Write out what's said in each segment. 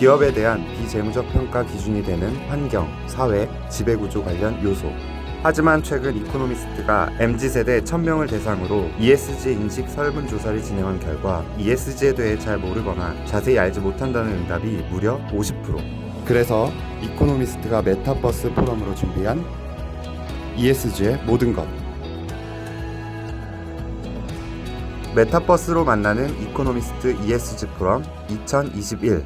기업에 대한 비재무적 평가 기준이 되는 환경, 사회, 지배구조 관련 요소. 하지만 최근 이코노미스트가 MZ세대 1000명을 대상으로 ESG 인식 설문조사를 진행한 결과 ESG에 대해 잘 모르거나 자세히 알지 못한다는 응답이 무려 50%. 그래서 이코노미스트가 메타버스 포럼으로 준비한 ESG의 모든 것. 메타버스로 만나는 이코노미스트 ESG 포럼 2021.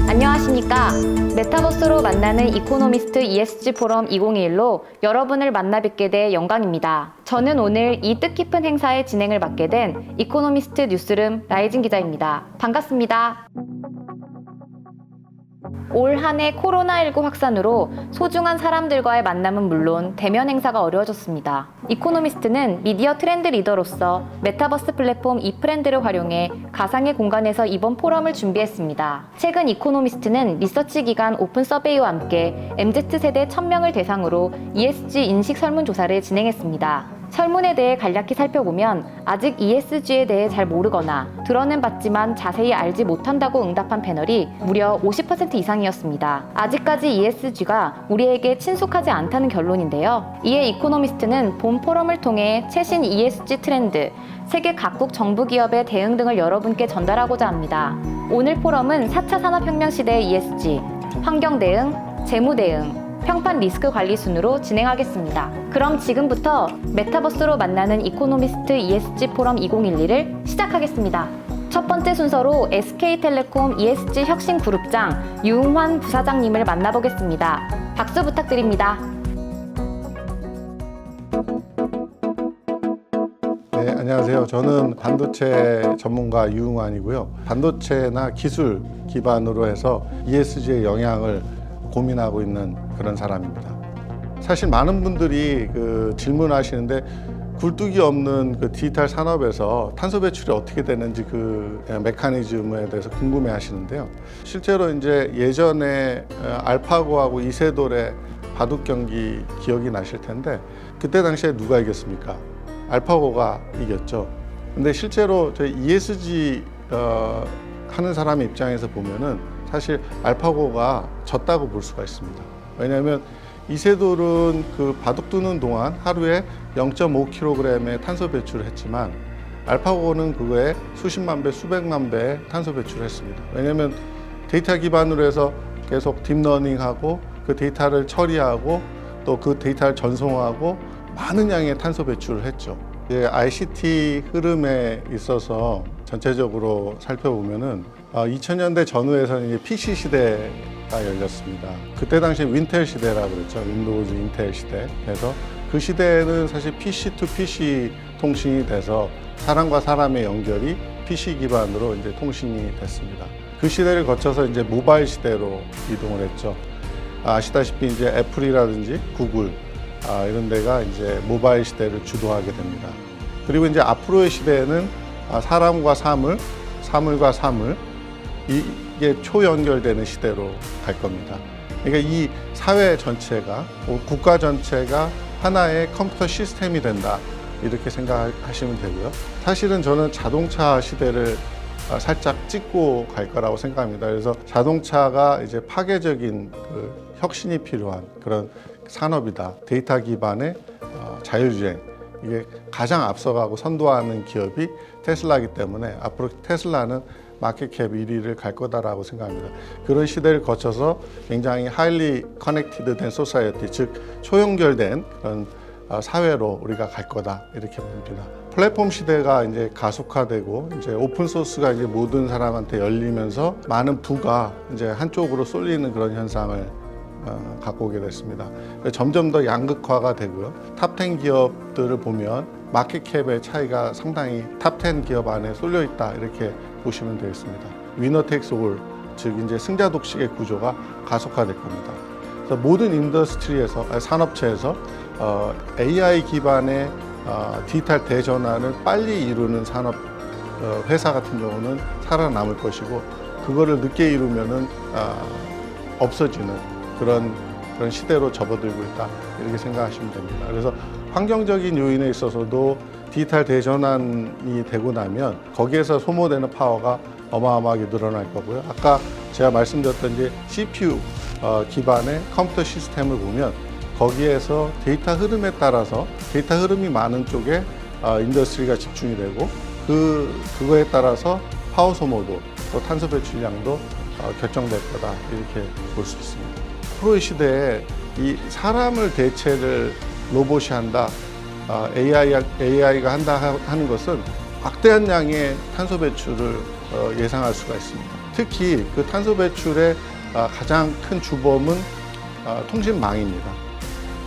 안녕하십니까. 메타버스로 만나는 이코노미스트 ESG 포럼 2021로 여러분을 만나 뵙게 돼 영광입니다. 저는 오늘 이 뜻깊은 행사의 진행을 맡게 된 이코노미스트 뉴스룸 라이징 기자입니다. 반갑습니다. 올 한 해 코로나19 확산으로 소중한 사람들과의 만남은 물론 대면 행사가 어려워졌습니다. 이코노미스트는 미디어 트렌드 리더로서 메타버스 플랫폼 이프렌드를 활용해 가상의 공간에서 이번 포럼을 준비했습니다. 최근 이코노미스트는 리서치 기관 오픈 서베이와 함께 MZ세대 1000명을 대상으로 ESG 인식 설문조사를 진행했습니다. 설문에 대해 간략히 살펴보면 아직 ESG에 대해 잘 모르거나 들어는 봤지만 자세히 알지 못한다고 응답한 패널이 무려 50% 이상이었습니다. 아직까지 ESG가 우리에게 친숙하지 않다는 결론인데요. 이에 이코노미스트는 본 포럼을 통해 최신 ESG 트렌드, 세계 각국 정부 기업의 대응 등을 여러분께 전달하고자 합니다. 오늘 포럼은 4차 산업혁명 시대의 ESG, 환경 대응, 재무 대응, 평판 리스크 관리 순으로 진행하겠습니다. 그럼 지금부터 메타버스로 만나는 이코노미스트 ESG 포럼 2021을 시작하겠습니다. 첫 번째 순서로 SK텔레콤 ESG 혁신 그룹장 유흥환 부사장님을 만나보겠습니다. 박수 부탁드립니다. 네, 안녕하세요. 저는 반도체 전문가 유흥환이고요. 반도체나 기술 기반으로 해서 ESG의 영향을 고민하고 있는 그런 사람입니다. 사실 많은 분들이 질문하시는데 굴뚝이 없는 디지털 산업에서 탄소 배출이 어떻게 되는지 메커니즘에 대해서 궁금해 하시는데요. 실제로 이제 예전에 알파고하고 이세돌의 바둑 경기 기억이 나실 텐데 그때 당시에 누가 이겼습니까? 알파고가 이겼죠. 근데 실제로 저희 ESG 하는 사람의 입장에서 보면은 사실 알파고가 졌다고 볼 수가 있습니다. 왜냐하면 이세돌은 바둑 두는 동안 하루에 0.5kg의 탄소 배출을 했지만 알파고는 그거에 수십만 배, 수백만 배의 탄소 배출을 했습니다. 왜냐하면 데이터 기반으로 해서 계속 딥러닝하고 그 데이터를 처리하고 또 그 데이터를 전송하고 많은 양의 탄소 배출을 했죠. ICT 흐름에 있어서 전체적으로 살펴보면은 2000년대 전후에서는 이제 PC 시대가 열렸습니다. 그때 당시에 윈텔 시대라고 그랬죠. 윈도우즈 인텔 시대. 그래서 그 시대는 사실 PC to PC 통신이 돼서 사람과 사람의 연결이 PC 기반으로 이제 통신이 됐습니다. 그 시대를 거쳐서 이제 모바일 시대로 이동을 했죠. 아시다시피 이제 애플이라든지 구글 이런 데가 이제 모바일 시대를 주도하게 됩니다. 그리고 이제 앞으로의 시대에는 사람과 사물, 사물과 사물 이게 초연결되는 시대로 갈 겁니다. 그러니까 이 사회 전체가, 국가 전체가 하나의 컴퓨터 시스템이 된다 이렇게 생각하시면 되고요. 사실은 저는 자동차 시대를 살짝 찍고 갈 거라고 생각합니다. 그래서 자동차가 이제 파괴적인 혁신이 필요한 그런 산업이다. 데이터 기반의 자율주행. 이게 가장 앞서가고 선도하는 기업이 테슬라이기 때문에 앞으로 테슬라는 마켓캡 1위를 갈 거다라고 생각합니다. 그런 시대를 거쳐서 굉장히 하일리 커넥티드 된 소사이어티, 즉 초연결된 그런 사회로 우리가 갈 거다 이렇게 봅니다. 플랫폼 시대가 이제 가속화되고 이제 오픈 소스가 이제 모든 사람한테 열리면서 많은 부가 이제 한쪽으로 쏠리는 그런 현상을 갖고 오게 됐습니다. 점점 더 양극화가 되고요. 탑10 기업들을 보면 마켓캡의 차이가 상당히 탑10 기업 안에 쏠려 있다 이렇게 보시면 되겠습니다. 위너 텍스 올, 즉 이제 승자 독식의 구조가 가속화될 겁니다. 그래서 모든 인더스트리에서 산업체에서 AI 기반의 디지털 대전환을 빨리 이루는 산업 회사 같은 경우는 살아남을 것이고 그거를 늦게 이루면은 없어지는 그런 시대로 접어들고 있다 이렇게 생각하시면 됩니다. 그래서 환경적인 요인에 있어서도 디지털 대전환이 되고 나면 거기에서 소모되는 파워가 어마어마하게 늘어날 거고요. 아까 제가 말씀드렸던 이제 CPU 기반의 컴퓨터 시스템을 보면 거기에서 데이터 흐름에 따라서 데이터 흐름이 많은 쪽에 인더스트리가 집중이 되고 그거에 따라서 파워 소모도 또 탄소 배출량도 결정될 거다 이렇게 볼 수 있습니다. 프로의 시대에 이 사람을 대체를 로봇이 한다, AI가 한다 하는 것은 막대한 양의 탄소 배출을 예상할 수가 있습니다. 특히 그 탄소 배출의 가장 큰 주범은 통신망입니다.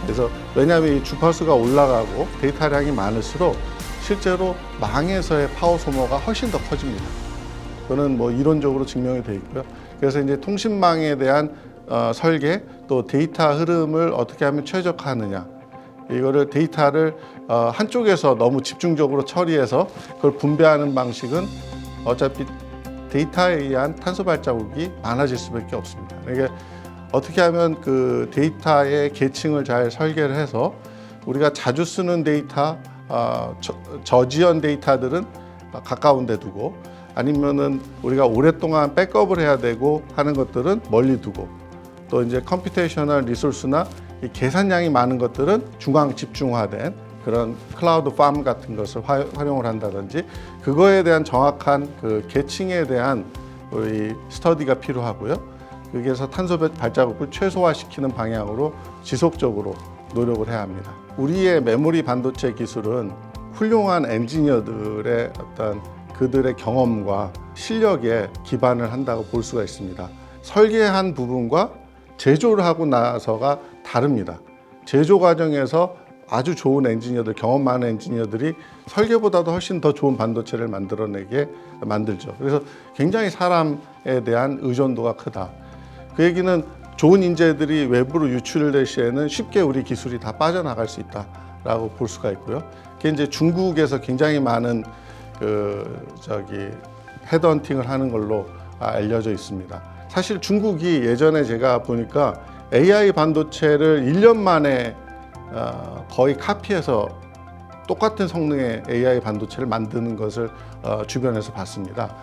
그래서 왜냐하면 이 주파수가 올라가고 데이터량이 많을수록 실제로 망에서의 파워 소모가 훨씬 더 커집니다. 그거는 뭐 이론적으로 증명이 되어 있고요. 그래서 이제 통신망에 대한 설계 또 데이터 흐름을 어떻게 하면 최적화하느냐, 이거를 데이터를 한쪽에서 너무 집중적으로 처리해서 그걸 분배하는 방식은 어차피 데이터에 의한 탄소 발자국이 많아질 수밖에 없습니다. 이게 어떻게 하면 그 데이터의 계층을 잘 설계를 해서 우리가 자주 쓰는 데이터, 저지연 데이터들은 가까운 데 두고, 아니면은 우리가 오랫동안 백업을 해야 되고 하는 것들은 멀리 두고, 또 이제 컴퓨테이셔널 리소스나 이 계산량이 많은 것들은 중앙 집중화된 그런 클라우드 팜 같은 것을 활용을 한다든지, 그거에 대한 정확한 그 계층에 대한 우리 스터디가 필요하고요. 여기에서 탄소 발자국을 최소화시키는 방향으로 지속적으로 노력을 해야 합니다. 우리의 메모리 반도체 기술은 훌륭한 엔지니어들의 어떤 그들의 경험과 실력에 기반을 한다고 볼 수가 있습니다. 설계한 부분과 제조를 하고 나서가 다릅니다. 제조 과정에서 아주 좋은 엔지니어들, 경험 많은 엔지니어들이 설계보다도 훨씬 더 좋은 반도체를 만들어내게 만들죠. 그래서 굉장히 사람에 대한 의존도가 크다. 그 얘기는 좋은 인재들이 외부로 유출될 시에는 쉽게 우리 기술이 다 빠져나갈 수 있다라고 볼 수가 있고요. 그게 이제 중국에서 굉장히 많은 헤드헌팅을 하는 걸로 알려져 있습니다. 사실 중국이 예전에 제가 보니까 AI 반도체를 1년 만에 거의 카피해서 똑같은 성능의 AI 반도체를 만드는 것을 주변에서 봤습니다.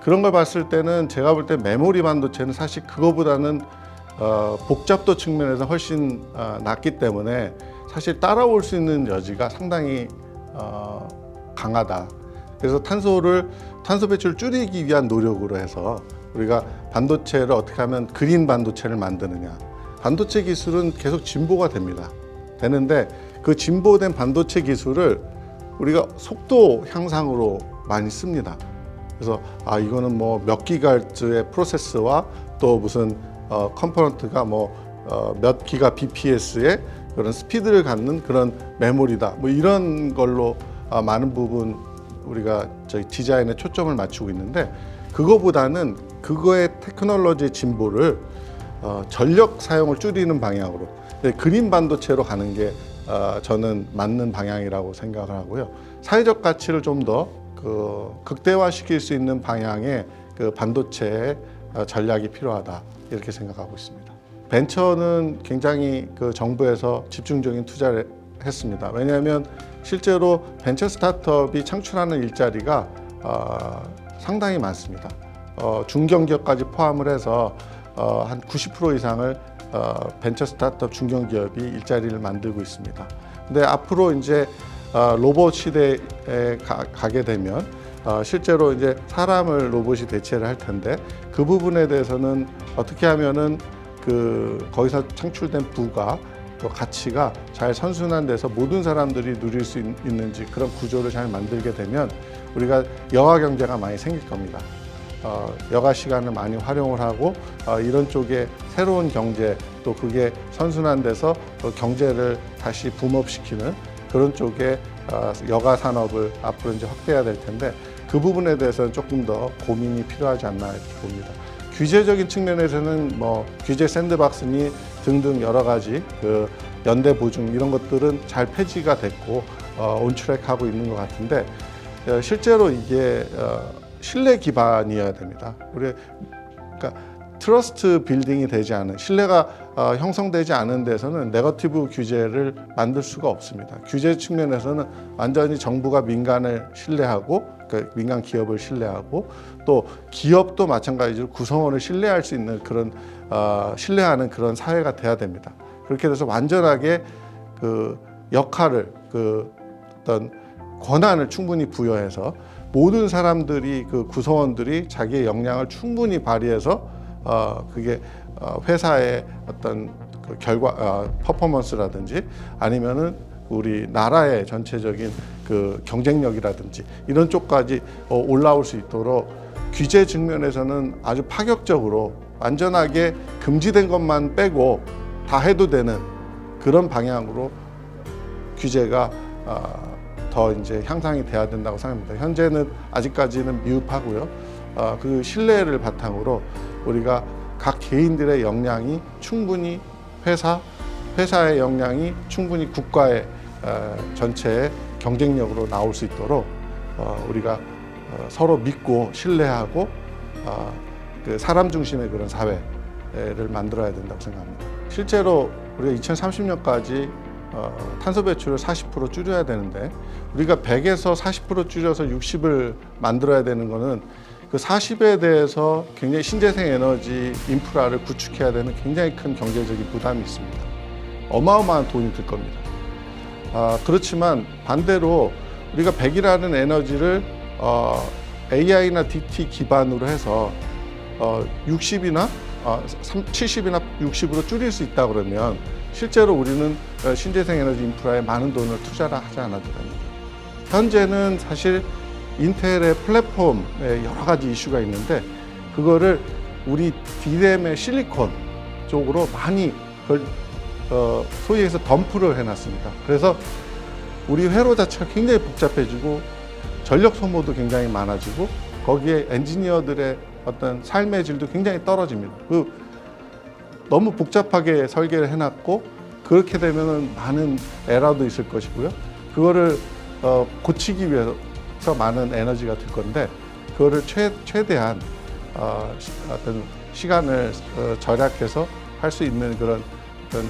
그런 걸 봤을 때는 제가 볼 때 메모리 반도체는 사실 그거보다는 복잡도 측면에서 훨씬 낮기 때문에 사실 따라올 수 있는 여지가 상당히 강하다. 그래서 탄소 배출을 줄이기 위한 노력으로 해서 우리가 반도체를 어떻게 하면 그린 반도체를 만드느냐. 반도체 기술은 계속 진보가 되는데 그 진보된 반도체 기술을 우리가 속도 향상으로 많이 씁니다. 그래서 이거는 뭐 몇 기가헤르츠의 프로세스와 또 무슨 컴포넌트가 몇 기가 bps의 그런 스피드를 갖는 그런 메모리다. 뭐 이런 걸로 많은 부분 우리가 저희 디자인에 초점을 맞추고 있는데, 그거보다는 그거의 테크놀로지 진보를 전력 사용을 줄이는 방향으로 그린 반도체로 가는 게 저는 맞는 방향이라고 생각을 하고요. 사회적 가치를 좀 더 극대화시킬 수 있는 방향의 그 반도체의 전략이 필요하다 이렇게 생각하고 있습니다. 벤처는 굉장히 그 정부에서 집중적인 투자를 했습니다. 왜냐하면 실제로 벤처 스타트업이 창출하는 일자리가 상당히 많습니다. 중견기업까지 포함을 해서 한 90% 이상을 벤처 스타트업 중견기업이 일자리를 만들고 있습니다. 근데 앞으로 이제 로봇 시대에 가게 되면 실제로 이제 사람을 로봇이 대체를 할 텐데, 그 부분에 대해서는 어떻게 하면은 거기서 창출된 부가 또 가치가 잘 선순환돼서 모든 사람들이 누릴 수 있는지 그런 구조를 잘 만들게 되면 우리가 여가 경제가 많이 생길 겁니다. 여가 시간을 많이 활용을 하고 이런 쪽에 새로운 경제, 또 그게 선순환돼서 경제를 다시 붐업시키는 그런 쪽에 여가 산업을 앞으로 이제 확대해야 될 텐데, 그 부분에 대해서는 조금 더 고민이 필요하지 않나 이렇게 봅니다. 규제적인 측면에서는 뭐 규제 샌드박스니 등등 여러 가지 그 연대 보증 이런 것들은 잘 폐지가 됐고 온트랙하고 있는 것 같은데, 실제로 이게 신뢰 기반이어야 됩니다. 그러니까 트러스트 빌딩이 되지 않은, 신뢰가 형성되지 않은 데서는 네거티브 규제를 만들 수가 없습니다. 규제 측면에서는 완전히 정부가 민간을 신뢰하고, 그러니까 민간 기업을 신뢰하고, 또 기업도 마찬가지로 구성원을 신뢰할 수 있는 그런 신뢰하는 그런 사회가 돼야 됩니다. 그렇게 돼서 완전하게 그 역할을, 그 어떤 권한을 충분히 부여해서 모든 사람들이, 그 구성원들이 자기의 역량을 충분히 발휘해서 그게 회사의 어떤 그 결과, 퍼포먼스라든지 아니면은 우리 나라의 전체적인 그 경쟁력이라든지 이런 쪽까지 올라올 수 있도록 규제 측면에서는 아주 파격적으로 완전하게 금지된 것만 빼고 다 해도 되는 그런 방향으로 규제가 더 이제 향상이 돼야 된다고 생각합니다. 현재는 아직까지는 미흡하고요. 그 신뢰를 바탕으로 우리가 각 개인들의 역량이 충분히 회사의 역량이 충분히 국가의 전체의 경쟁력으로 나올 수 있도록 우리가 서로 믿고 신뢰하고 그 사람 중심의 그런 사회를 만들어야 된다고 생각합니다. 실제로 우리가 2030년까지 탄소 배출을 40% 줄여야 되는데, 우리가 100에서 40% 줄여서 60을 만들어야 되는 거는 그 40에 대해서 굉장히 신재생 에너지 인프라를 구축해야 되는 굉장히 큰 경제적인 부담이 있습니다. 어마어마한 돈이 들 겁니다. 그렇지만 반대로 우리가 100이라는 에너지를 AI나 DT 기반으로 해서 60이나 70이나 60으로 줄일 수 있다 그러면 실제로 우리는 신재생 에너지 인프라에 많은 돈을 투자를 하지 않아도 됩니다. 현재는 사실 인텔의 플랫폼에 여러 가지 이슈가 있는데, 그거를 우리 D램의 실리콘 쪽으로 많이 소위 해서 덤프를 해놨습니다. 그래서 우리 회로 자체가 굉장히 복잡해지고 전력 소모도 굉장히 많아지고 거기에 엔지니어들의 어떤 삶의 질도 굉장히 떨어집니다. 너무 복잡하게 설계를 해놨고, 그렇게 되면은 많은 에러도 있을 것이고요. 그거를 고치기 위해서 많은 에너지가 들 건데, 그거를 최대한 어떤 시간을 절약해서 할 수 있는 그런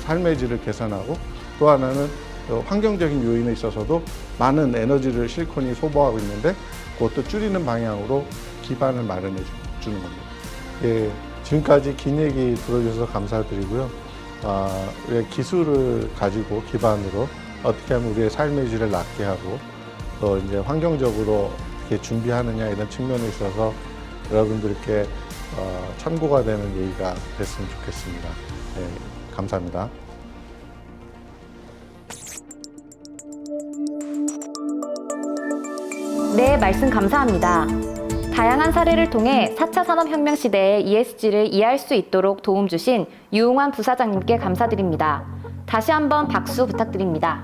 삶의 질을 개선하고, 또 하나는 환경적인 요인에 있어서도 많은 에너지를 실리콘이 소모하고 있는데 그것도 줄이는 방향으로 기반을 마련해 주는 겁니다. 예, 지금까지 긴 얘기 들어주셔서 감사드리고요. 우리가 기술을 가지고 기반으로 어떻게 하면 우리의 삶의 질을 낮게 하고 또 이제 환경적으로 어떻게 준비하느냐 이런 측면에 있어서 여러분들께 참고가 되는 얘기가 됐으면 좋겠습니다. 네, 감사합니다. 네, 말씀 감사합니다. 다양한 사례를 통해 4차 산업혁명 시대의 ESG를 이해할 수 있도록 도움 주신 유웅환 부사장님께 감사드립니다. 다시 한번 박수 부탁드립니다.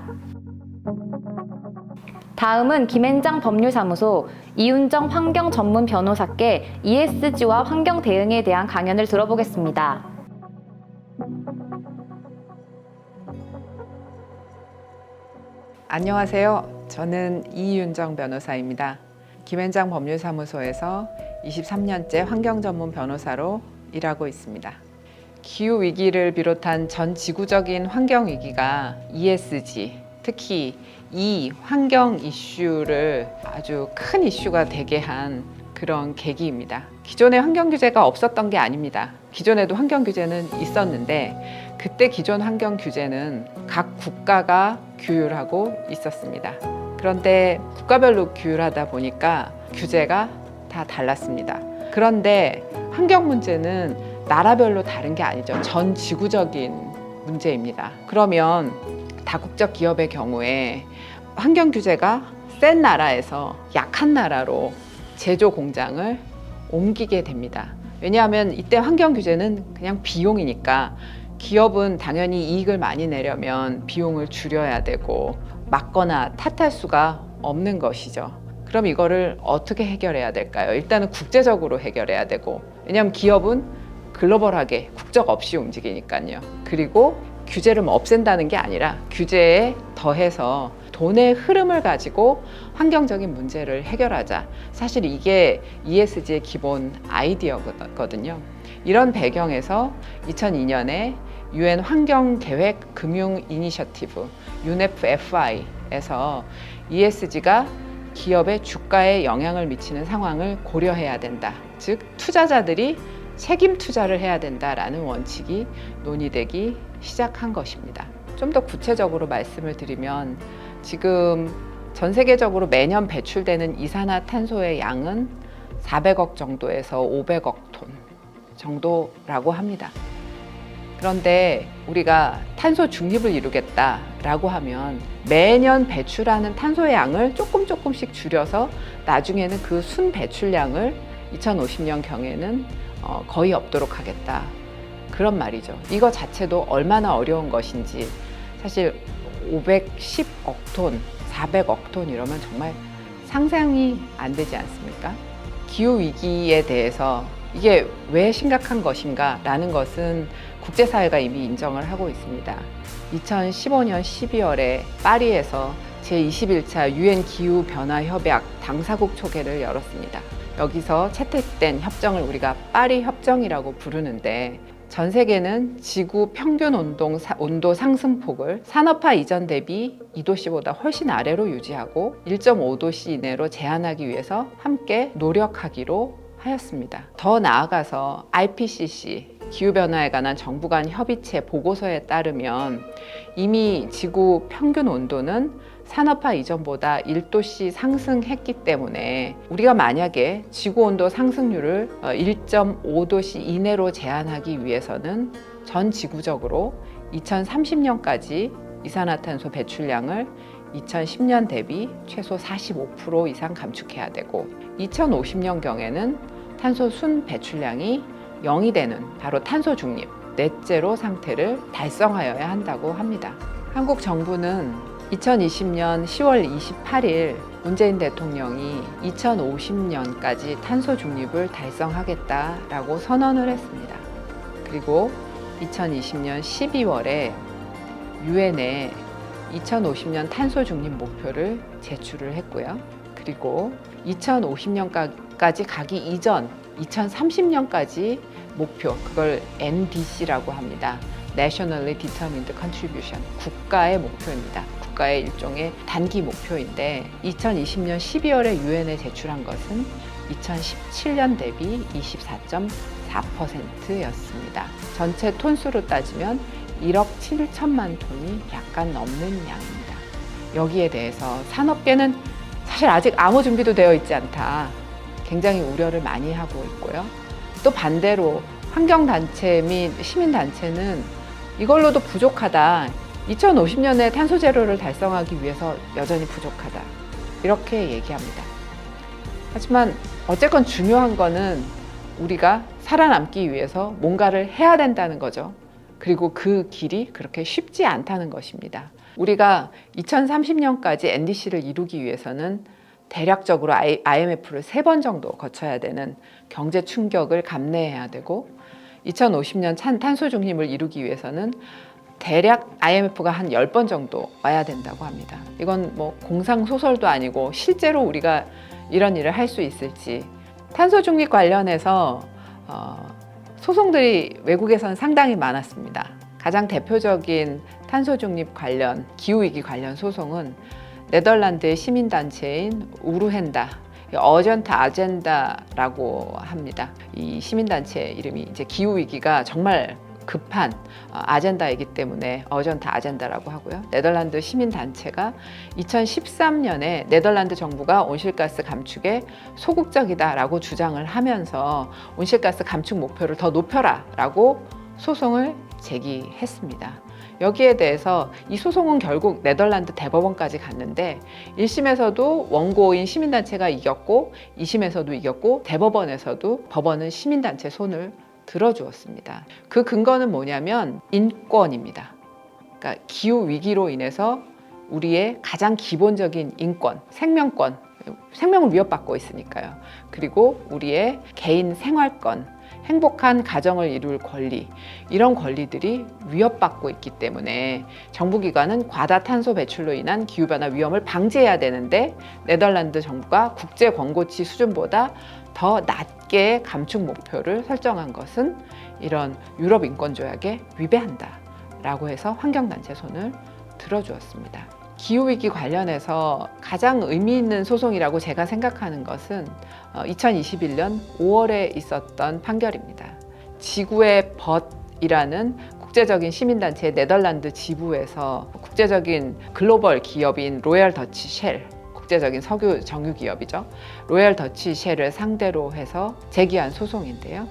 다음은 김앤장 법률사무소 이윤정 환경 전문 변호사께 ESG와 환경 대응에 대한 강연을 들어보겠습니다. 안녕하세요. 저는 이윤정 변호사입니다. 김앤장 법률사무소에서 23년째 환경 전문 변호사로 일하고 있습니다. 기후 위기를 비롯한 전 지구적인 환경 위기가 ESG, 특히 이 환경 이슈를 아주 큰 이슈가 되게 한 그런 계기입니다. 기존에 환경 규제가 없었던 게 아닙니다. 기존에도 환경 규제는 있었는데 그때 기존 환경 규제는 각 국가가 규율하고 있었습니다. 그런데 국가별로 규율하다 보니까 규제가 다 달랐습니다. 그런데 환경 문제는 나라별로 다른 게 아니죠. 전 지구적인 문제입니다. 그러면 다국적 기업의 경우에 환경 규제가 센 나라에서 약한 나라로 제조 공장을 옮기게 됩니다. 왜냐하면 이때 환경 규제는 그냥 비용이니까 기업은 당연히 이익을 많이 내려면 비용을 줄여야 되고 막거나 탓할 수가 없는 것이죠. 그럼 이거를 어떻게 해결해야 될까요? 일단은 국제적으로 해결해야 되고, 왜냐하면 기업은 글로벌하게 국적 없이 움직이니까요. 그리고 규제를 없앤다는 게 아니라 규제에 더해서 돈의 흐름을 가지고 환경적인 문제를 해결하자. 사실 이게 ESG의 기본 아이디어거든요. 이런 배경에서 2002년에 UN 환경계획 금융 이니셔티브 UNEP-FI에서 ESG가 기업의 주가에 영향을 미치는 상황을 고려해야 된다. 즉 투자자들이 책임 투자를 해야 된다라는 원칙이 논의되기 시작한 것입니다. 좀 더 구체적으로 말씀을 드리면 지금 전 세계적으로 매년 배출되는 이산화탄소의 양은 400억 정도에서 500억 톤 정도라고 합니다. 그런데 우리가 탄소 중립을 이루겠다라고 하면 매년 배출하는 탄소의 양을 조금씩 줄여서 나중에는 그 순 배출량을 2050년 경에는 거의 없도록 하겠다. 그런 말이죠. 이거 자체도 얼마나 어려운 것인지 사실 510억 톤, 400억 톤 이러면 정말 상상이 안 되지 않습니까? 기후위기에 대해서 이게 왜 심각한 것인가 라는 것은 국제사회가 이미 인정을 하고 있습니다. 2015년 12월에 파리에서 제21차 UN 기후변화협약 당사국 초계를 열었습니다. 여기서 채택된 협정을 우리가 파리 협정이라고 부르는데 전 세계는 지구 평균 온도 상승폭을 산업화 이전 대비 2도씨보다 훨씬 아래로 유지하고 1.5도씨 이내로 제한하기 위해서 함께 노력하기로 하였습니다. 더 나아가서 IPCC 기후변화에 관한 정부 간 협의체 보고서에 따르면 이미 지구 평균 온도는 산업화 이전보다 1도씨 상승했기 때문에 우리가 만약에 지구온도 상승률을 1.5도씨 이내로 제한하기 위해서는 전 지구적으로 2030년까지 이산화탄소 배출량을 2010년 대비 최소 45% 이상 감축해야 되고 2050년경에는 탄소 순 배출량이 0이 되는 바로 탄소 중립, 넷제로 상태를 달성하여야 한다고 합니다. 한국 정부는 2020년 10월 28일 문재인 대통령이 2050년까지 탄소 중립을 달성하겠다라고 선언을 했습니다. 그리고 2020년 12월에 유엔에 2050년 탄소 중립 목표를 제출을 했고요. 그리고 2050년까지 가기 이전 2030년까지 목표, 그걸 NDC라고 합니다. Nationally Determined Contribution, 국가의 목표입니다. 국가의 일종의 단기 목표인데 2020년 12월에 유엔에 제출한 것은 2017년 대비 24.4%였습니다. 전체 톤수로 따지면 1억 7천만 톤이 약간 넘는 양입니다. 여기에 대해서 산업계는 사실 아직 아무 준비도 되어 있지 않다. 굉장히 우려를 많이 하고 있고요. 또 반대로 환경단체 및 시민단체는 이걸로도 부족하다. 2050년에 탄소 제로를 달성하기 위해서 여전히 부족하다. 이렇게 얘기합니다. 하지만 어쨌건 중요한 거는 우리가 살아남기 위해서 뭔가를 해야 된다는 거죠. 그리고 그 길이 그렇게 쉽지 않다는 것입니다. 우리가 2030년까지 NDC를 이루기 위해서는 대략적으로 IMF를 3번 정도 거쳐야 되는 경제 충격을 감내해야 되고 2050년 탄소 중립을 이루기 위해서는 대략 IMF가 한 10번 정도 와야 된다고 합니다. 이건 뭐 공상소설도 아니고 실제로 우리가 이런 일을 할 수 있을지. 탄소 중립 관련해서 소송들이 외국에서는 상당히 많았습니다. 가장 대표적인 탄소 중립 관련, 기후위기 관련 소송은 네덜란드의 시민단체인 우르헨다, 어전트 아젠다라고 합니다. 이 시민단체 이름이 이제 기후위기가 정말 급한 아젠다이기 때문에 어전트 아젠다라고 하고요. 네덜란드 시민단체가 2013년에 네덜란드 정부가 온실가스 감축에 소극적이다라고 주장을 하면서 온실가스 감축 목표를 더 높여라라고 소송을 제기했습니다. 여기에 대해서 이 소송은 결국 네덜란드 대법원까지 갔는데 1심에서도 원고인 시민단체가 이겼고 2심에서도 이겼고 대법원에서도 법원은 시민단체 손을 들어주었습니다. 그 근거는 뭐냐면 인권입니다. 그러니까 기후위기로 인해서 우리의 가장 기본적인 인권, 생명권, 생명을 위협받고 있으니까요. 그리고 우리의 개인 생활권, 행복한 가정을 이룰 권리, 이런 권리들이 위협받고 있기 때문에 정부기관은 과다 탄소 배출로 인한 기후변화 위험을 방지해야 되는데 네덜란드 정부가 국제 권고치 수준보다 더 낮게 감축 목표를 설정한 것은 이런 유럽 인권조약에 위배한다 라고 해서 환경단체 손을 들어주었습니다. 기후위기 관련해서 가장 의미 있는 소송이라고 제가 생각하는 것은 2021년 5월에 있었던 판결입니다. 지구의 벗이라는 국제적인 시민단체 네덜란드 지부에서 국제적인 글로벌 기업인 로얄 더치 쉘, 국제적인 석유 정유 기업이죠. 로얄 더치 쉘을 상대로 해서 제기한 소송인데요.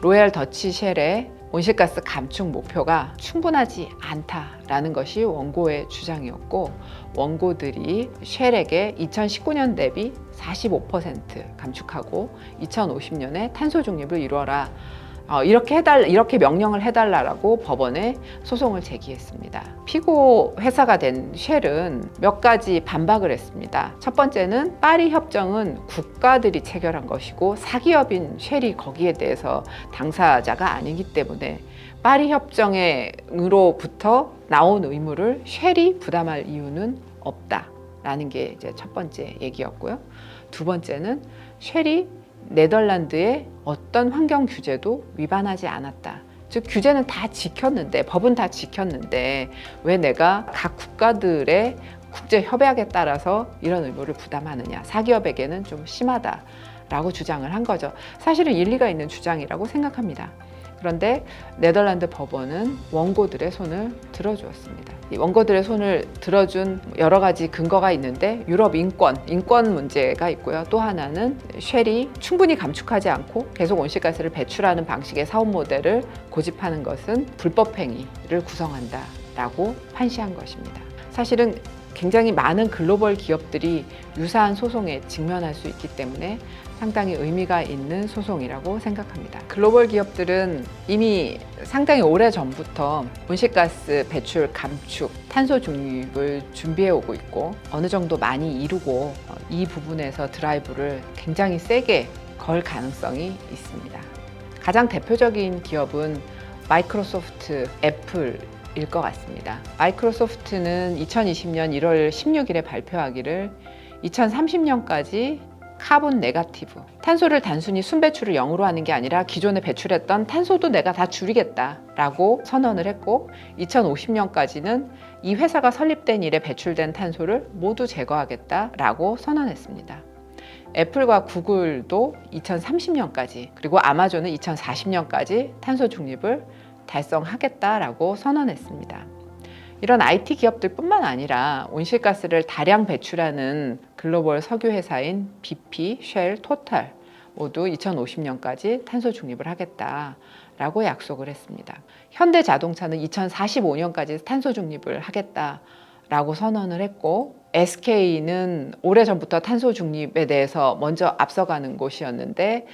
로얄 더치 쉘의 온실가스 감축 목표가 충분하지 않다라는 것이 원고의 주장이었고, 원고들이 쉘에게 2019년 대비 45% 감축하고 2050년에 탄소 중립을 이루어라, 이렇게 명령을 해달라고 법원에 소송을 제기했습니다. 피고 회사가 된 쉘은 몇 가지 반박을 했습니다. 첫 번째는 파리 협정은 국가들이 체결한 것이고 사기업인 쉘이 거기에 대해서 당사자가 아니기 때문에 파리 협정으로부터 나온 의무를 쉘이 부담할 이유는 없다라는 게 이제 첫 번째 얘기였고요. 두 번째는 쉘이 네덜란드의 어떤 환경 규제도 위반하지 않았다. 즉 규제는 다 지켰는데, 법은 다 지켰는데 왜 내가 각 국가들의 국제 협약에 따라서 이런 의무를 부담하느냐, 사기업에게는 좀 심하다라고 주장을 한 거죠. 사실은 일리가 있는 주장이라고 생각합니다. 그런데 네덜란드 법원은 원고들의 손을 들어주었습니다. 이 원고들의 손을 들어준 여러 가지 근거가 있는데, 유럽 인권 문제가 있고요. 또 하나는 쉘이 충분히 감축하지 않고 계속 온실가스를 배출하는 방식의 사업 모델을 고집하는 것은 불법 행위를 구성한다라고 판시한 것입니다. 사실은 굉장히 많은 글로벌 기업들이 유사한 소송에 직면할 수 있기 때문에 상당히 의미가 있는 소송이라고 생각합니다. 글로벌 기업들은 이미 상당히 오래 전부터 온실가스 배출 감축, 탄소 중립을 준비해 오고 있고 어느 정도 많이 이루고 이 부분에서 드라이브를 굉장히 세게 걸 가능성이 있습니다. 가장 대표적인 기업은 마이크로소프트, 애플 일 것 같습니다. 마이크로소프트는 2020년 1월 16일에 발표하기를 2030년까지 카본 네거티브, 탄소를 단순히 순배출을 0으로 하는 게 아니라 기존에 배출했던 탄소도 내가 다 줄이겠다라고 선언을 했고, 2050년까지는 이 회사가 설립된 이래 배출된 탄소를 모두 제거하겠다라고 선언했습니다. 애플과 구글도 2030년까지, 그리고 아마존은 2040년까지 탄소 중립을 달성하겠다라고 선언했습니다. 이런 IT 기업들뿐만 아니라 온실가스를 다량 배출하는 글로벌 석유 회사인 BP, 쉘, 토탈 모두 2050년까지 탄소 중립을 하겠다라고 약속을 했습니다. 현대자동차는 2045년까지 탄소 중립을 하겠다라고 선언을 했고, SK는 오래전부터 탄소 중립에 대해서 먼저 앞서가는 곳이었는데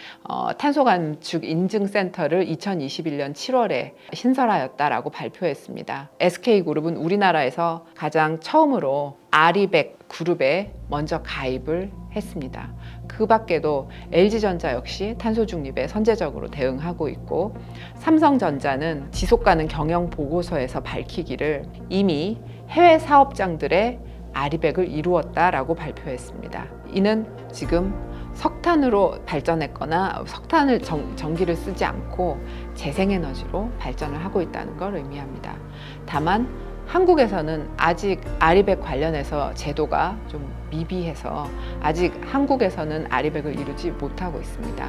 탄소 감축 인증센터를 2021년 7월에 신설하였다라고 발표했습니다. SK그룹은 우리나라에서 가장 처음으로 아리백 그룹에 먼저 가입을 했습니다. 그 밖에도 LG전자 역시 탄소 중립에 선제적으로 대응하고 있고, 삼성전자는 지속가능 경영 보고서에서 밝히기를 이미 해외 사업장들의 아리백을 이루었다라고 발표했습니다. 이는 지금 석탄으로 발전했거나 석탄을 전기를 쓰지 않고 재생에너지로 발전을 하고 있다는 걸 의미합니다. 다만 한국에서는 아직 아리백 관련해서 제도가 좀 미비해서 아직 한국에서는 아리백을 이루지 못하고 있습니다.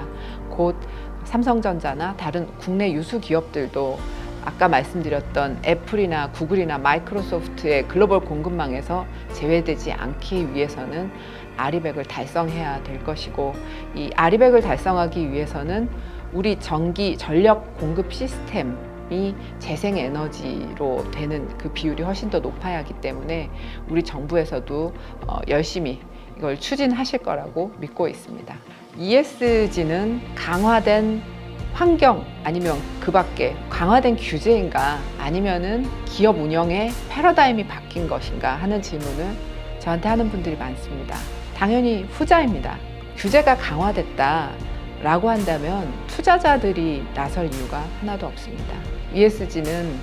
곧 삼성전자나 다른 국내 유수 기업들도 아까 말씀드렸던 애플이나 구글이나 마이크로소프트의 글로벌 공급망에서 제외되지 않기 위해서는 아리백을 달성해야 될 것이고, 이 아리백을 달성하기 위해서는 우리 전력 공급 시스템이 재생에너지로 되는 그 비율이 훨씬 더 높아야 하기 때문에 우리 정부에서도 열심히 이걸 추진하실 거라고 믿고 있습니다. ESG는 강화된 환경 아니면 그 밖에 강화된 규제인가, 아니면은 기업 운영의 패러다임이 바뀐 것인가 하는 질문을 저한테 하는 분들이 많습니다. 당연히 후자입니다. 규제가 강화됐다, 라고 한다면 투자자들이 나설 이유가 하나도 없습니다. ESG는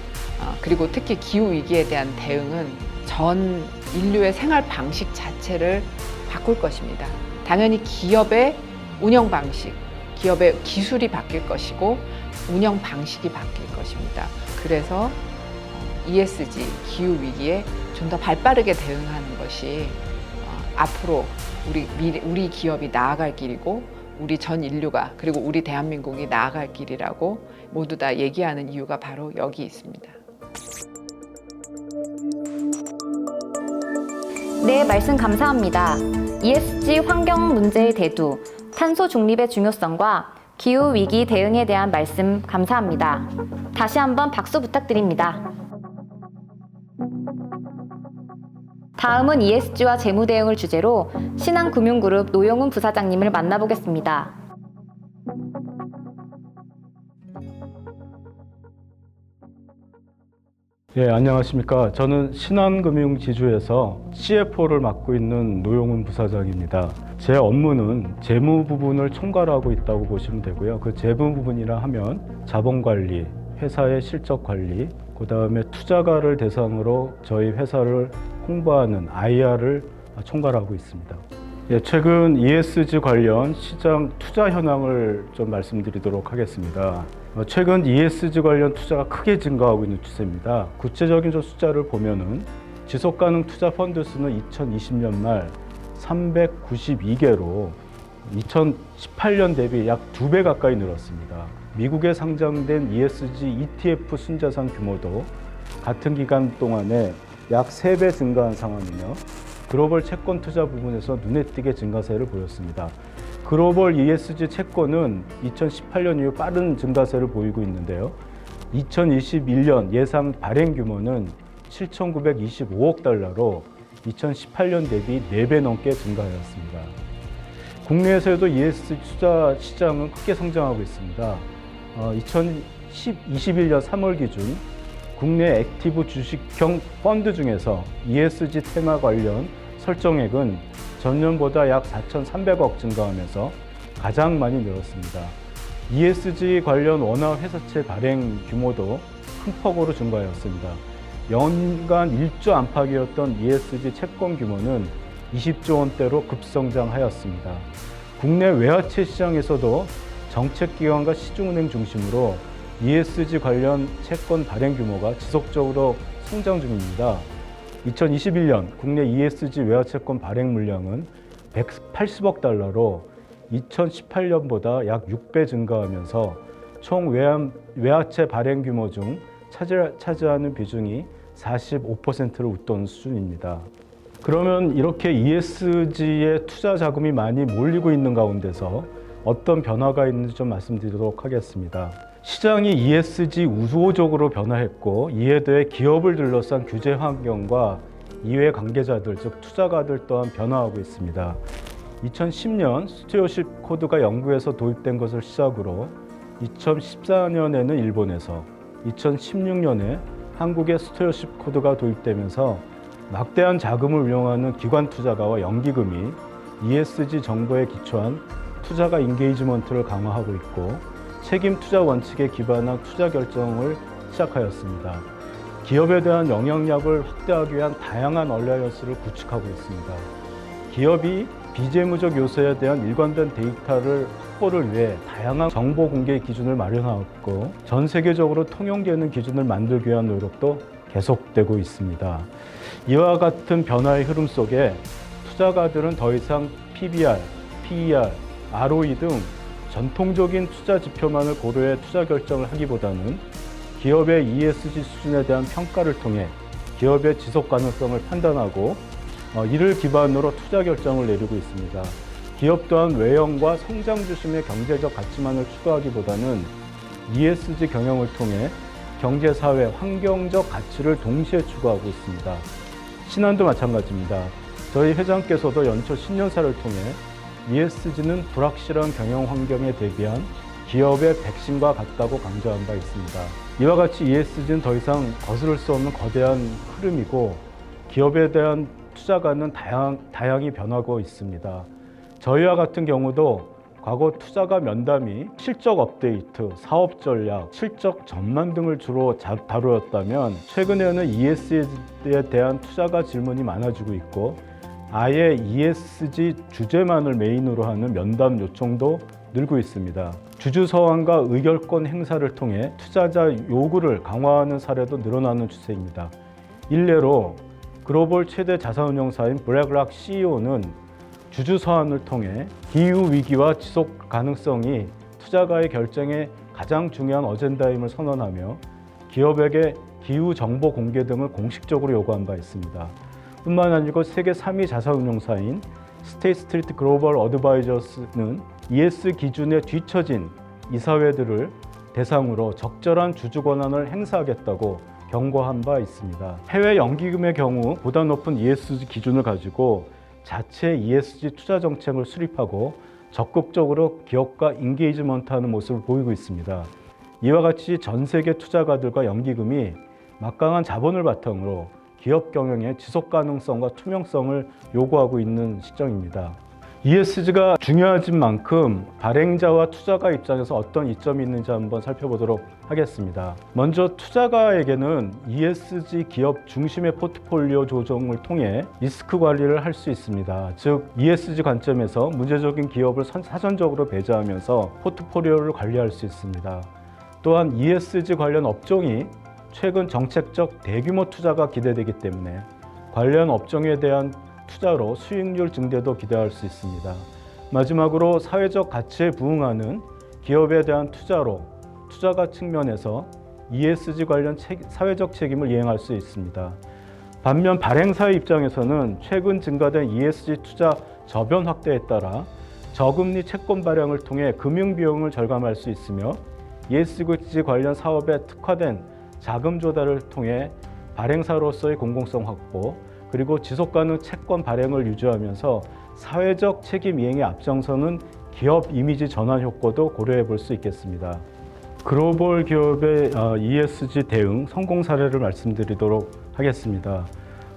그리고 특히 기후위기에 대한 대응은 전 인류의 생활 방식 자체를 바꿀 것입니다. 당연히 기업의 운영 방식, 기업의 기술이 바뀔 것이고 운영 방식이 바뀔 것입니다. 그래서 ESG, 기후위기에 좀 더 발빠르게 대응하는 것이 앞으로 우리 기업이 나아갈 길이고 우리 전 인류가 그리고 우리 대한민국이 나아갈 길이라고 모두 다 얘기하는 이유가 바로 여기 있습니다. 네, 말씀 감사합니다. ESG 환경 문제의 대두, 탄소 중립의 중요성과 기후 위기 대응에 대한 말씀 감사합니다. 다시 한번 박수 부탁드립니다. 다음은 ESG와 재무 대응을 주제로 신한금융그룹 노영훈 부사장님을 만나보겠습니다. 예, 안녕하십니까. 저는 신한금융지주에서 CFO를 맡고 있는 노영훈 부사장입니다. 제 업무는 재무 부분을 총괄하고 있다고 보시면 되고요. 그 재무 부분이라 하면 자본관리, 회사의 실적관리, 그 다음에 투자가를 대상으로 저희 회사를 홍보하는 IR을 총괄하고 있습니다. 예, 최근 ESG 관련 시장 투자 현황을 좀 말씀드리도록 하겠습니다. 최근 ESG 관련 투자가 크게 증가하고 있는 추세입니다. 구체적인 숫자를 보면은 지속가능 투자 펀드 수는 2020년 말 392개로 2018년 대비 약 2배 가까이 늘었습니다. 미국에 상장된 ESG ETF 순자산 규모도 같은 기간 동안에 약 3배 증가한 상황이며 글로벌 채권 투자 부분에서 눈에 띄게 증가세를 보였습니다. 글로벌 ESG 채권은 2018년 이후 빠른 증가세를 보이고 있는데요. 2021년 예상 발행 규모는 7,925억 달러로 2018년 대비 4배 넘게 증가하였습니다. 국내에서도 ESG 투자 시장은 크게 성장하고 있습니다. 2021년 3월 기준 국내 액티브 주식형 펀드 중에서 ESG 테마 관련 설정액은 전년보다 약 4,300억 증가하면서 가장 많이 늘었습니다. ESG 관련 원화 회사채 발행 규모도 큰 폭으로 증가하였습니다. 연간 1조 안팎이었던 ESG 채권 규모는 20조 원대로 급성장하였습니다. 국내 외화채 시장에서도 정책기관과 시중은행 중심으로 ESG 관련 채권 발행 규모가 지속적으로 성장 중입니다. 2021년 국내 ESG 외화채권 발행 물량은 180억 달러로 2018년보다 약 6배 증가하면서 총 외화채 발행 규모 중 차지하는 비중이 45%를 웃도는 수준입니다. 그러면 이렇게 ESG에 투자 자금이 많이 몰리고 있는 가운데서 어떤 변화가 있는지 좀 말씀드리도록 하겠습니다. 시장이 ESG 우호적으로 변화했고 이에 대해 기업을 둘러싼 규제 환경과 이외 관계자들, 즉 투자가들 또한 변화하고 있습니다. 2010년 스튜어십 코드가 영국에서 도입된 것을 시작으로 2014년에는 일본에서, 2016년에 한국의 스튜어십 코드가 도입되면서 막대한 자금을 운용하는 기관 투자가와 연기금이 ESG 정보에 기초한 투자가 인게이지먼트를 강화하고 있고 책임 투자 원칙에 기반한 투자 결정을 시작하였습니다. 기업에 대한 영향력을 확대하기 위한 다양한 얼라이언스를 구축하고 있습니다. 기업이 비재무적 요소에 대한 일관된 데이터를 확보를 위해 다양한 정보 공개 기준을 마련하고 전 세계적으로 통용되는 기준을 만들기 위한 노력도 계속되고 있습니다. 이와 같은 변화의 흐름 속에 투자가들은 더 이상 PBR, PER, ROE 등 전통적인 투자 지표만을 고려해 투자 결정을 하기보다는 기업의 ESG 수준에 대한 평가를 통해 기업의 지속 가능성을 판단하고 이를 기반으로 투자 결정을 내리고 있습니다. 기업 또한 외형과 성장 중심의 경제적 가치만을 추구하기보다는 ESG 경영을 통해 경제, 사회, 환경적 가치를 동시에 추구하고 있습니다. 신한도 마찬가지입니다. 저희 회장께서도 연초 신년사를 통해 ESG는 불확실한 경영 환경에 대비한 기업의 백신과 같다고 강조한 바 있습니다. 이와 같이 ESG는 더 이상 거스를 수 없는 거대한 흐름이고 기업에 대한 투자가는 다양히 변하고 있습니다. 저희와 같은 경우도 과거 투자가 면담이 실적 업데이트, 사업 전략, 실적 전망 등을 주로 다루었다면 최근에는 ESG에 대한 투자가 질문이 많아지고 있고 아예 ESG 주제만을 메인으로 하는 면담 요청도 늘고 있습니다. 주주 서한과 의결권 행사를 통해 투자자 요구를 강화하는 사례도 늘어나는 추세입니다. 일례로 글로벌 최대 자산운용사인 블랙락 CEO는 주주 서한을 통해 기후 위기와 지속 가능성이 투자가의 결정에 가장 중요한 어젠다임을 선언하며 기업에게 기후 정보 공개 등을 공식적으로 요구한 바 있습니다. 뿐만 아니고 세계 3위 자산운용사인 스테이트 스트리트 글로벌 어드바이저스는 ES 기준에 뒤처진 이사회들을 대상으로 적절한 주주 권한을 행사하겠다고 경고한 바 있습니다. 해외 연기금의 경우 보다 높은 ESG 기준을 가지고 자체 ESG 투자 정책을 수립하고 적극적으로 기업과 인게이지먼트하는 모습을 보이고 있습니다. 이와 같이 전 세계 투자가들과 연기금이 막강한 자본을 바탕으로 기업 경영의 지속 가능성과 투명성을 요구하고 있는 시점입니다. ESG가 중요해진 만큼 발행자와 투자가 입장에서 어떤 이점이 있는지 한번 살펴보도록 하겠습니다. 먼저 투자가에게는 ESG 기업 중심의 포트폴리오 조정을 통해 리스크 관리를 할 수 있습니다. 즉 ESG 관점에서 문제적인 기업을 사전적으로 배제하면서 포트폴리오를 관리할 수 있습니다. 또한 ESG 관련 업종이 최근 정책적 대규모 투자가 기대되기 때문에 관련 업종에 대한 투자로 수익률 증대도 기대할 수 있습니다. 마지막으로 사회적 가치에 부응하는 기업에 대한 투자로 투자가 측면에서 ESG 관련 사회적 책임을 이행할 수 있습니다. 반면 발행사의 입장에서는 최근 증가된 ESG 투자 저변 확대에 따라 저금리 채권 발행을 통해 금융 비용을 절감할 수 있으며 ESG 관련 사업에 특화된 자금 조달을 통해 발행사로서의 공공성 확보 그리고 지속가능 채권 발행을 유지하면서 사회적 책임 이행에 앞장서는 기업 이미지 전환 효과도 고려해 볼 수 있겠습니다. 글로벌 기업의 ESG 대응 성공 사례를 말씀드리도록 하겠습니다.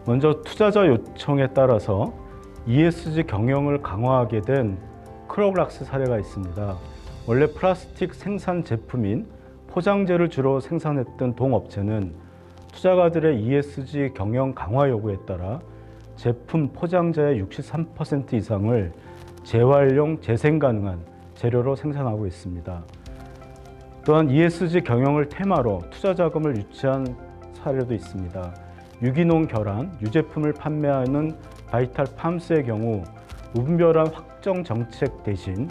먼저 투자자 요청에 따라서 ESG 경영을 강화하게 된 크로락스 사례가 있습니다. 원래 플라스틱 생산 제품인 포장재를 주로 생산했던 동업체는 투자가들의 ESG 경영 강화 요구에 따라 제품 포장재의 63% 이상을 재활용, 재생 가능한 재료로 생산하고 있습니다. 또한 ESG 경영을 테마로 투자 자금을 유치한 사례도 있습니다. 유기농 결함, 유제품을 판매하는 바이탈 팜스의 경우 무분별한 확정 정책 대신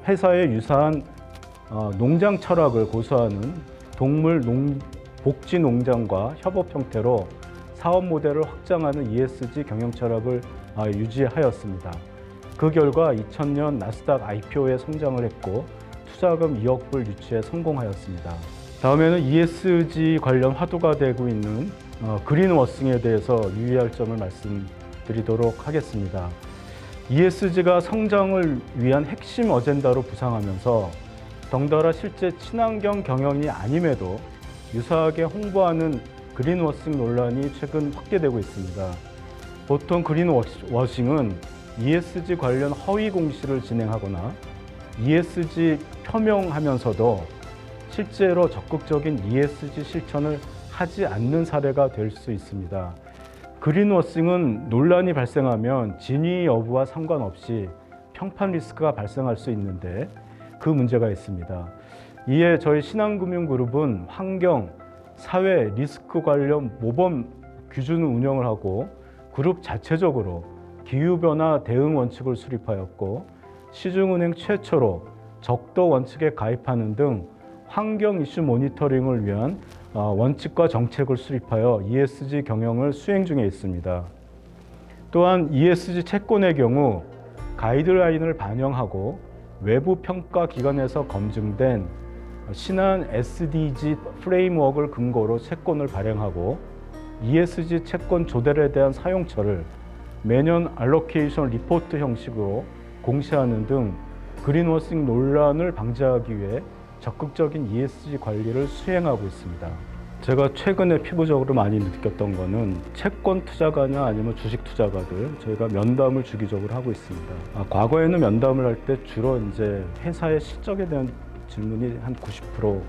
회사의 유사한 농장 철학을 고수하는 동물 복지 농장과 협업 형태로 사업 모델을 확장하는 ESG 경영 철학을 유지하였습니다. 그 결과 2000년 나스닥 IPO에 성장을 했고 투자금 2억 불 유치에 성공하였습니다. 다음에는 ESG 관련 화두가 되고 있는 그린워싱에 대해서 유의할 점을 말씀드리도록 하겠습니다. ESG가 성장을 위한 핵심 어젠다로 부상하면서 덩달아 실제 친환경 경영이 아님에도 유사하게 홍보하는 그린워싱 논란이 최근 확대되고 있습니다. 보통 그린워싱은 ESG 관련 허위 공시를 진행하거나 ESG 표명하면서도 실제로 적극적인 ESG 실천을 하지 않는 사례가 될 수 있습니다. 그린워싱은 논란이 발생하면 진위 여부와 상관없이 평판 리스크가 발생할 수 있는데 그 문제가 있습니다. 이에 저희 신한금융그룹은 환경, 사회, 리스크 관련 모범 기준을 운영을 하고 그룹 자체적으로 기후변화 대응 원칙을 수립하였고 시중은행 최초로 적도 원칙에 가입하는 등 환경 이슈 모니터링을 위한 원칙과 정책을 수립하여 ESG 경영을 수행 중에 있습니다. 또한 ESG 채권의 경우 가이드라인을 반영하고 외부 평가 기관에서 검증된 신한 SDG 프레임워크를 근거로 채권을 발행하고 ESG 채권 조달에 대한 사용처를 매년 알로케이션 리포트 형식으로 공시하는 등 그린워싱 논란을 방지하기 위해 적극적인 ESG 관리를 수행하고 있습니다. 제가 최근에 피부적으로 많이 느꼈던 거는 채권 투자가냐 아니면 주식 투자가들 저희가 면담을 주기적으로 하고 있습니다. 과거에는 면담을 할 때 주로 이제 회사의 실적에 대한 질문이 한 90%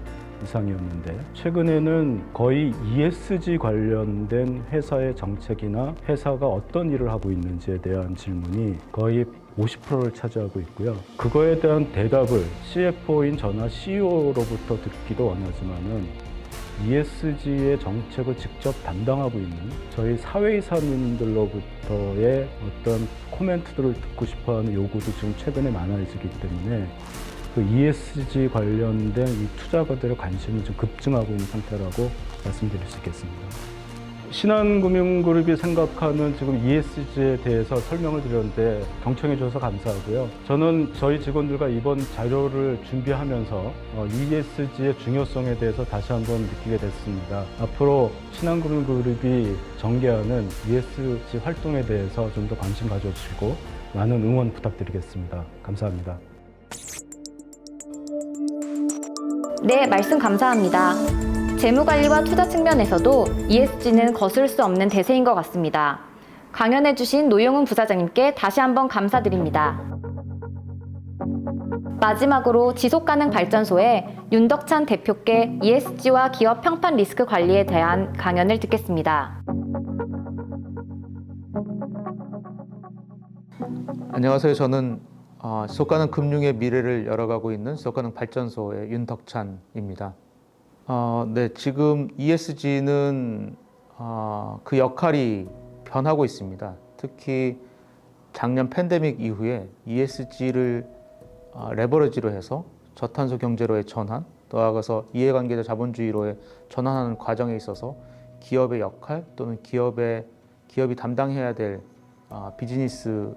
이상이었는데 최근에는 거의 ESG 관련된 회사의 정책이나 회사가 어떤 일을 하고 있는지에 대한 질문이 거의 50%를 차지하고 있고요. 그거에 대한 대답을 CFO인 저나 CEO로부터 듣기도 원하지만은 ESG의 정책을 직접 담당하고 있는 저희 사회이사님들로부터의 어떤 코멘트들을 듣고 싶어하는 요구도 지금 최근에 많아지기 때문에 그 ESG 관련된 이 투자가들의 관심이 좀 급증하고 있는 상태라고 말씀드릴 수 있겠습니다. 신한금융그룹이 생각하는 지금 ESG에 대해서 설명을 드렸는데 경청해 주셔서 감사하고요. 저는 저희 직원들과 이번 자료를 준비하면서 ESG의 중요성에 대해서 다시 한번 느끼게 됐습니다. 앞으로 신한금융그룹이 전개하는 ESG 활동에 대해서 좀 더 관심 가져주시고 많은 응원 부탁드리겠습니다. 감사합니다. 네, 말씀 감사합니다. 재무관리와 투자 측면에서도 ESG는 거슬 수 없는 대세인 것 같습니다. 강연해주신 노용훈 부사장님께 다시 한번 감사드립니다. 마지막으로 지속가능 발전소의 윤덕찬 대표께 ESG와 기업 평판 리스크 관리에 대한 강연을 듣겠습니다. 안녕하세요. 저는 지속가능 금융의 미래를 열어가고 있는 지속가능 발전소의 윤덕찬입니다. 네, 지금 ESG는 그 역할이 변하고 있습니다. 특히 작년 팬데믹 이후에 ESG를 레버리지로 해서 저탄소 경제로의 전환, 더 나아가서 이해관계자 자본주의로의 전환하는 과정에 있어서 기업의 역할 또는 기업이 담당해야 될 비즈니스의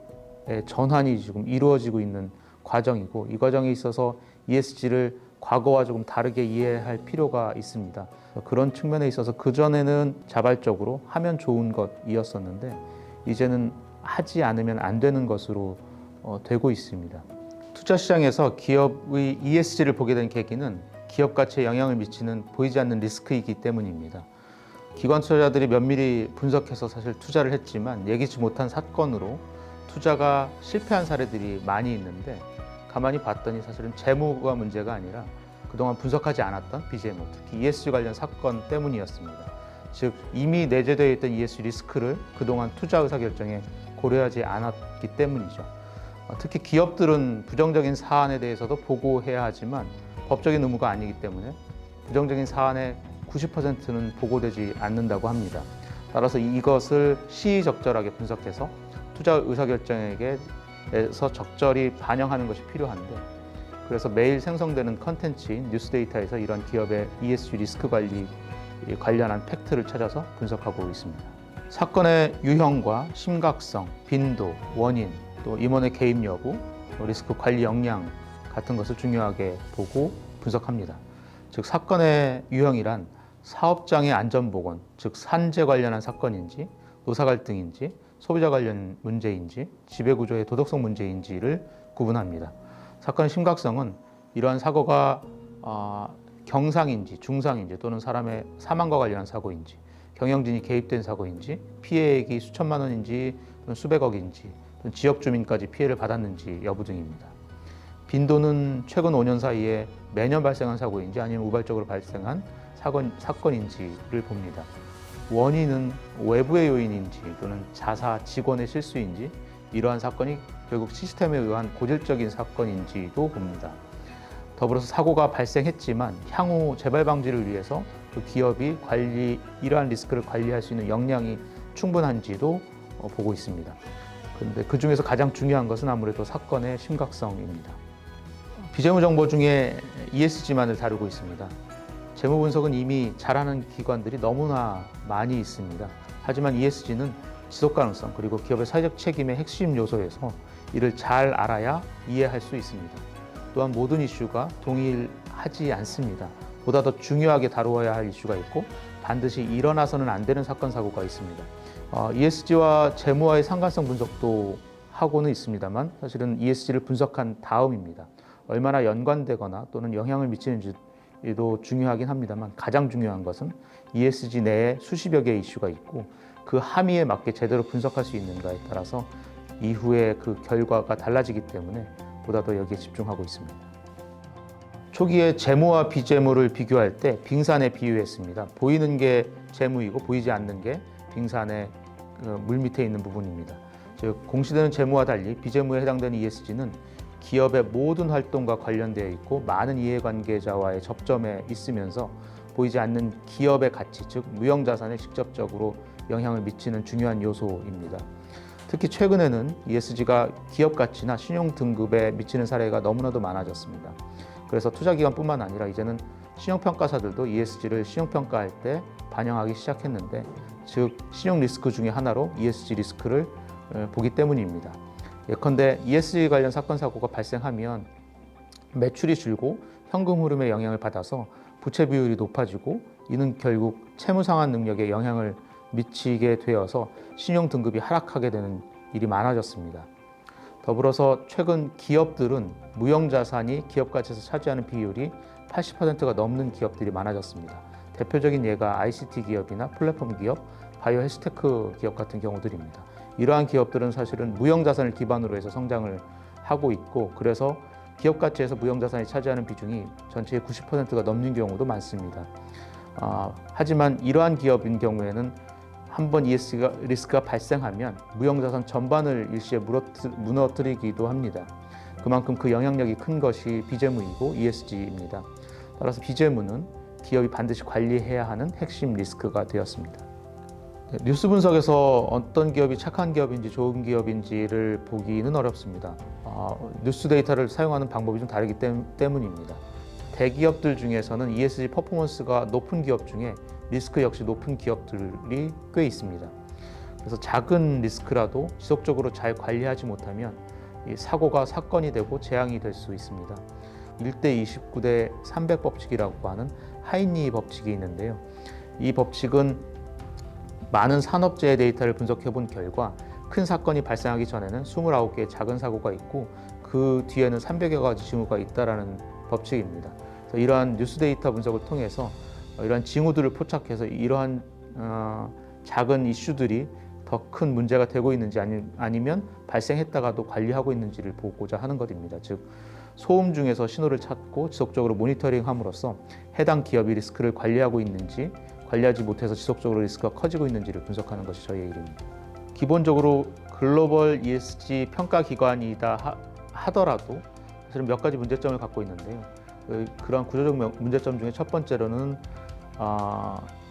전환이 지금 이루어지고 있는 과정이고, 이 과정에 있어서 ESG를 과거와 조금 다르게 이해할 필요가 있습니다. 그런 측면에 있어서 그전에는 자발적으로 하면 좋은 것이었었는데 이제는 하지 않으면 안 되는 것으로 되고 있습니다. 투자 시장에서 기업의 ESG를 보게 된 계기는 기업 가치에 영향을 미치는 보이지 않는 리스크이기 때문입니다. 기관 투자자들이 면밀히 분석해서 사실 투자를 했지만 예기치 못한 사건으로 투자가 실패한 사례들이 많이 있는데, 가만히 봤더니 사실은 재무가 문제가 아니라 그동안 분석하지 않았던 비재무, 특히 ESG 관련 사건 때문이었습니다. 즉 이미 내재되어 있던 ESG 리스크를 그동안 투자 의사결정에 고려하지 않았기 때문이죠. 특히 기업들은 부정적인 사안에 대해서도 보고해야 하지만 법적인 의무가 아니기 때문에 부정적인 사안의 90%는 보고되지 않는다고 합니다. 따라서 이것을 시의적절하게 분석해서 투자 의사결정에서 적절히 반영하는 것이 필요한데, 그래서 매일 생성되는 컨텐츠인 뉴스데이터에서 이런 기업의 ESG 리스크 관련한 팩트를 찾아서 분석하고 있습니다. 사건의 유형과 심각성, 빈도, 원인, 또 임원의 개입 여부, 리스크 관리 역량 같은 것을 중요하게 보고 분석합니다. 즉 사건의 유형이란 사업장의 안전보건, 즉 산재 관련한 사건인지, 노사 갈등인지, 소비자 관련 문제인지, 지배구조의 도덕성 문제인지를 구분합니다. 사건의 심각성은 이러한 사고가 경상인지 중상인지 또는 사람의 사망과 관련한 사고인지, 경영진이 개입된 사고인지, 피해액이 수천만 원인지 또는 수백억인지, 또는 지역 주민까지 피해를 받았는지 여부 등입니다. 빈도는 최근 5년 사이에 매년 발생한 사고인지 아니면 우발적으로 발생한 사건인지를 봅니다. 원인은 외부의 요인인지 또는 자사 직원의 실수인지, 이러한 사건이 결국 시스템에 의한 고질적인 사건인지도 봅니다. 더불어서 사고가 발생했지만 향후 재발 방지를 위해서 그 기업이 이러한 리스크를 관리할 수 있는 역량이 충분한지도 보고 있습니다. 그런데 그 중에서 가장 중요한 것은 아무래도 사건의 심각성입니다. 비재무 정보 중에 ESG만을 다루고 있습니다. 재무 분석은 이미 잘하는 기관들이 너무나 많이 있습니다. 하지만 ESG는 지속 가능성 그리고 기업의 사회적 책임의 핵심 요소에서 이를 잘 알아야 이해할 수 있습니다. 또한 모든 이슈가 동일하지 않습니다. 보다 더 중요하게 다루어야 할 이슈가 있고 반드시 일어나서는 안 되는 사건, 사고가 있습니다. ESG와 재무와의 상관성 분석도 하고는 있습니다만 사실은 ESG를 분석한 다음입니다. 얼마나 연관되거나 또는 영향을 미치는지 ESG도 중요하긴 합니다만 가장 중요한 것은 ESG 내에 수십여 개의 이슈가 있고 그 함의에 맞게 제대로 분석할 수 있는가에 따라서 이후에 그 결과가 달라지기 때문에 보다 더 여기에 집중하고 있습니다. 초기에 재무와 비재무를 비교할 때 빙산에 비유했습니다. 보이는 게 재무이고 보이지 않는 게 빙산의 물 밑에 있는 부분입니다. 즉 공시되는 재무와 달리 비재무에 해당되는 ESG는 기업의 모든 활동과 관련되어 있고 많은 이해관계자와의 접점에 있으면서 보이지 않는 기업의 가치, 즉 무형자산에 직접적으로 영향을 미치는 중요한 요소입니다. 특히 최근에는 ESG가 기업 가치나 신용 등급에 미치는 사례가 너무나도 많아졌습니다. 그래서 투자기관뿐만 아니라 이제는 신용평가사들도 ESG를 신용평가할 때 반영하기 시작했는데, 즉 신용 리스크 중에 하나로 ESG 리스크를 보기 때문입니다. 예컨대 ESG 관련 사건 사고가 발생하면 매출이 줄고 현금 흐름에 영향을 받아서 부채 비율이 높아지고 이는 결국 채무 상환 능력에 영향을 미치게 되어서 신용 등급이 하락하게 되는 일이 많아졌습니다. 더불어서 최근 기업들은 무형자산이 기업 가치에서 차지하는 비율이 80%가 넘는 기업들이 많아졌습니다. 대표적인 예가 ICT 기업이나 플랫폼 기업, 바이오 헬스테크 기업 같은 경우들입니다. 이러한 기업들은 사실은 무형자산을 기반으로 해서 성장을 하고 있고, 그래서 기업 가치에서 무형자산이 차지하는 비중이 전체의 90%가 넘는 경우도 많습니다. 하지만 이러한 기업인 경우에는 한번 ESG 리스크가 발생하면 무형자산 전반을 일시에 무너뜨리기도 합니다. 그만큼 그 영향력이 큰 것이 비재무이고 ESG입니다. 따라서 비재무는 기업이 반드시 관리해야 하는 핵심 리스크가 되었습니다. 뉴스 분석에서 어떤 기업이 착한 기업인지 좋은 기업인지를 보기는 어렵습니다. 뉴스 데이터를 사용하는 방법이 좀 다르기 때문입니다. 대기업들 중에서는 ESG 퍼포먼스가 높은 기업 중에 리스크 역시 높은 기업들이 꽤 있습니다. 그래서 작은 리스크라도 지속적으로 잘 관리하지 못하면 이 사고가 사건이 되고 재앙이 될 수 있습니다. 1대 29대 300 법칙이라고 하는 하이니 법칙이 있는데요. 이 법칙은 많은 산업재해 데이터를 분석해 본 결과 큰 사건이 발생하기 전에는 29개의 작은 사고가 있고 그 뒤에는 300여 가지 징후가 있다는 법칙입니다. 그래서 이러한 뉴스 데이터 분석을 통해서 이러한 징후들을 포착해서 이러한 작은 이슈들이 더 큰 문제가 되고 있는지 아니면 발생했다가도 관리하고 있는지를 보고자 하는 것입니다. 즉 소음 중에서 신호를 찾고 지속적으로 모니터링함으로써 해당 기업이 리스크를 관리하고 있는지, 관리하지 못해서 지속적으로 리스크가 커지고 있는지를 분석하는 것이 저희의 일입니다. 기본적으로 글로벌 ESG 평가 기관이다 하더라도 사실은 몇 가지 문제점을 갖고 있는데요. 그런 구조적 문제점 중에 첫 번째로는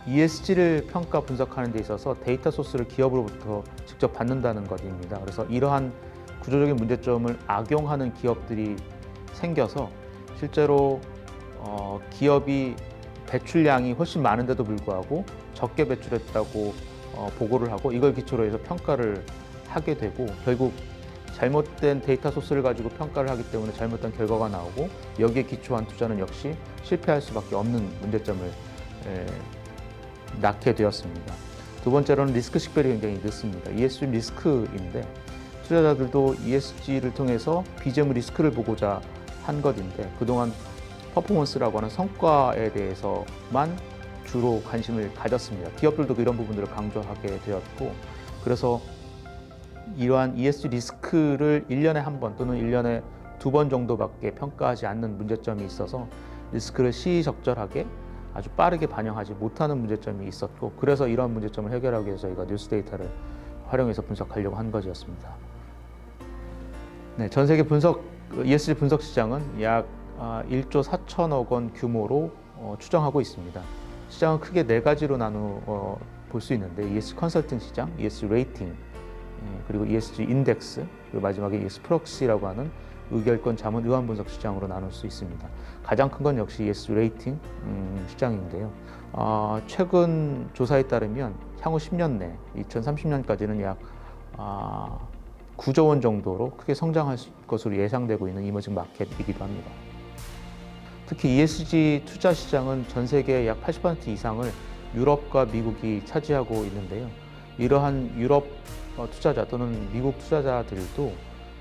ESG를 평가 분석하는 데 있어서 데이터 소스를 기업으로부터 직접 받는다는 것입니다. 그래서 이러한 구조적인 문제점을 악용하는 기업들이 생겨서 실제로 기업이 배출량이 훨씬 많은데도 불구하고 적게 배출했다고 보고를 하고 이걸 기초로 해서 평가를 하게 되고, 결국 잘못된 데이터 소스를 가지고 평가를 하기 때문에 잘못된 결과가 나오고 여기에 기초한 투자는 역시 실패할 수밖에 없는 문제점을 낳게 되었습니다. 두 번째로는 리스크 식별이 굉장히 늦습니다. ESG 리스크인데 투자자들도 ESG를 통해서 비재무 리스크를 보고자 한 것인데 그동안 퍼포먼스라고 하는 성과에 대해서만 주로 관심을 가졌습니다. 기업들도 이런 부분들을 강조하게 되었고, 그래서 이러한 ESG 리스크를 1년에 한 번 또는 1년에 2번 정도밖에 평가하지 않는 문제점이 있어서 리스크를 시의적절하게 아주 빠르게 반영하지 못하는 문제점이 있었고, 그래서 이러한 문제점을 해결하기 위해서 저희가 뉴스 데이터를 활용해서 분석하려고 한 것이었습니다. 네, 전 세계 ESG 분석 시장은 약 1조 4천억 원 규모로 추정하고 있습니다. 시장은 크게 네 가지로 나누어 볼 수 있는데 ESG 컨설팅 시장, ESG 레이팅, 그리고 ESG 인덱스, 그리고 마지막에 ESG 프록시라고 하는 의결권 자문 의원 분석 시장으로 나눌 수 있습니다. 가장 큰 건 역시 ESG 레이팅 시장인데요. 최근 조사에 따르면 향후 10년 내 2030년까지는 약 9조 원 정도로 크게 성장할 것으로 예상되고 있는 이머징 마켓이기도 합니다. 특히 ESG 투자 시장은 전 세계의 약 80% 이상을 유럽과 미국이 차지하고 있는데요. 이러한 유럽 투자자 또는 미국 투자자들도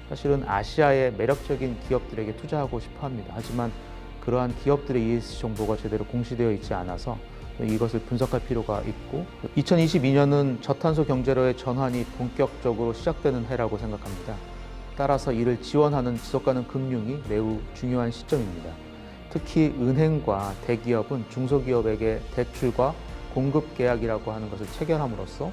사실은 아시아의 매력적인 기업들에게 투자하고 싶어 합니다. 하지만 그러한 기업들의 ESG 정보가 제대로 공시되어 있지 않아서 이것을 분석할 필요가 있고 2022년은 저탄소 경제로의 전환이 본격적으로 시작되는 해라고 생각합니다. 따라서 이를 지원하는 지속가능 금융이 매우 중요한 시점입니다. 특히 은행과 대기업은 중소기업에게 대출과 공급 계약이라고 하는 것을 체결함으로써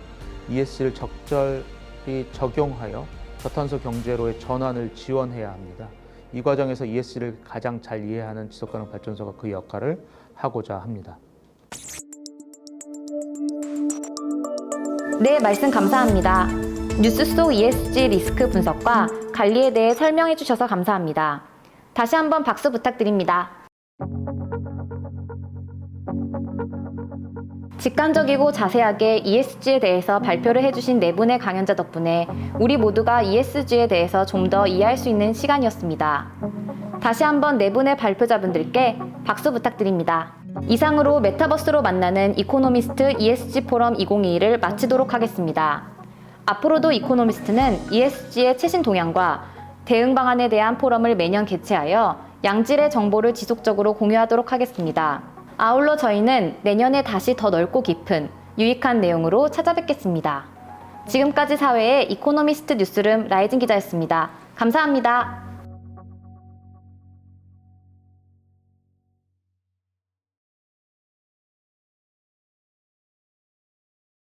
ESG를 적절히 적용하여 저탄소 경제로의 전환을 지원해야 합니다. 이 과정에서 ESG를 가장 잘 이해하는 지속가능 발전소가 그 역할을 하고자 합니다. 네, 말씀 감사합니다. 뉴스 속 ESG 리스크 분석과 관리에 대해 설명해 주셔서 감사합니다. 다시 한번 박수 부탁드립니다. 직관적이고 자세하게 ESG에 대해서 발표를 해주신 네 분의 강연자 덕분에 우리 모두가 ESG에 대해서 좀 더 이해할 수 있는 시간이었습니다. 다시 한번 네 분의 발표자분들께 박수 부탁드립니다. 이상으로 메타버스로 만나는 이코노미스트 ESG 포럼 2022를 마치도록 하겠습니다. 앞으로도 이코노미스트는 ESG의 최신 동향과 대응 방안에 대한 포럼을 매년 개최하여 양질의 정보를 지속적으로 공유하도록 하겠습니다. 아울러 저희는 내년에 다시 더 넓고 깊은 유익한 내용으로 찾아뵙겠습니다. 지금까지 사회의 이코노미스트 뉴스룸 라이징 기자였습니다. 감사합니다.